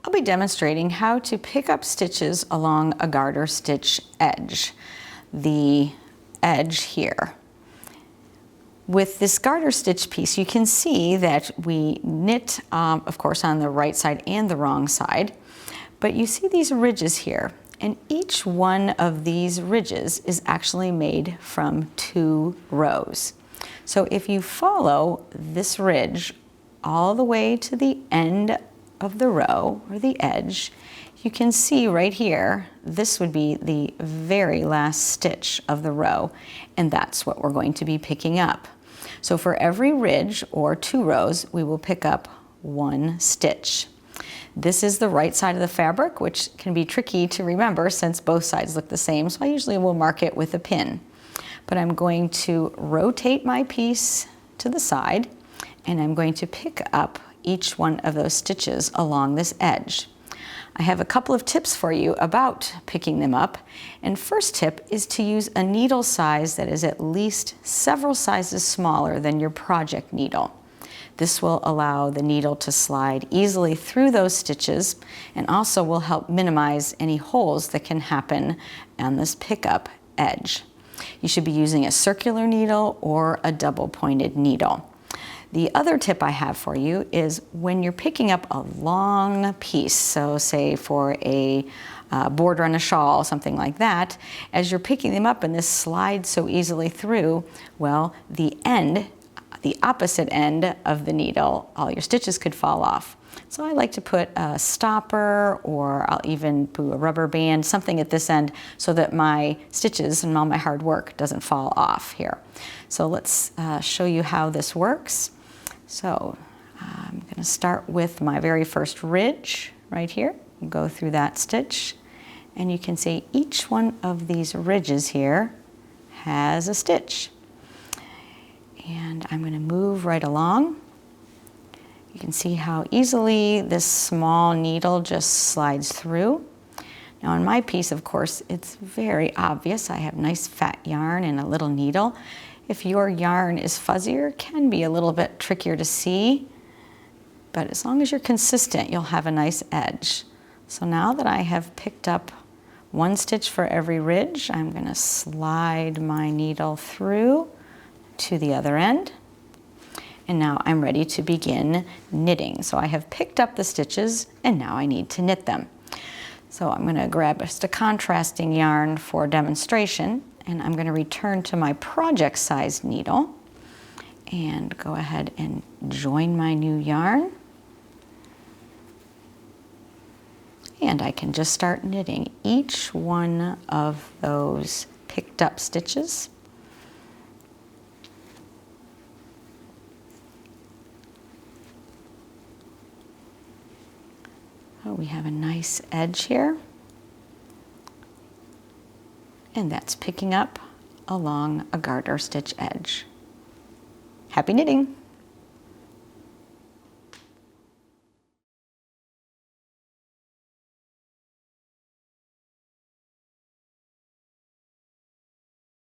I'll be demonstrating how to pick up stitches along a garter stitch edge, the edge here. With this garter stitch piece, you can see that we knit, of course, on the right side and the wrong side, but you see these ridges here, and each one of these ridges is actually made from 2 rows. So if you follow this ridge all the way to the end of the row, or the edge, you can see right here, this would be the very last stitch of the row, and that's what we're going to be picking up. So for every ridge, or 2 rows, we will pick up 1 stitch. This is the right side of the fabric, which can be tricky to remember since both sides look the same, so I usually will mark it with a pin. But I'm going to rotate my piece to the side, and I'm going to pick up each one of those stitches along this edge. I have a couple of tips for you about picking them up, and first tip is to use a needle size that is at least several sizes smaller than your project needle. This will allow the needle to slide easily through those stitches and also will help minimize any holes that can happen on this pickup edge. You should be using a circular needle or a double-pointed needle. The other tip I have for you is when you're picking up a long piece, so say for a border on a shawl, something like that, as you're picking them up and this slides so easily through, well, the opposite end of the needle, all your stitches could fall off. So I like to put a stopper, or I'll even put a rubber band, something at this end, so that my stitches and all my hard work doesn't fall off here. So let's show you how this works. So I'm going to start with my very first ridge right here, go through that stitch, and you can see each one of these ridges here has a stitch. And I'm going to move right along. You can see how easily this small needle just slides through. Now on my piece, of course, it's very obvious. I have nice fat yarn and a little needle. If your yarn is fuzzier, it can be a little bit trickier to see, but as long as you're consistent, you'll have a nice edge. So now that I have picked up 1 stitch for every ridge, I'm going to slide my needle through to the other end. And now I'm ready to begin knitting. So I have picked up the stitches and now I need to knit them. So I'm going to grab just a contrasting yarn for demonstration, and I'm going to return to my project size needle and go ahead and join my new yarn. And I can just start knitting each one of those picked up stitches. Oh, we have a nice edge here, and that's picking up along a garter stitch edge. Happy knitting!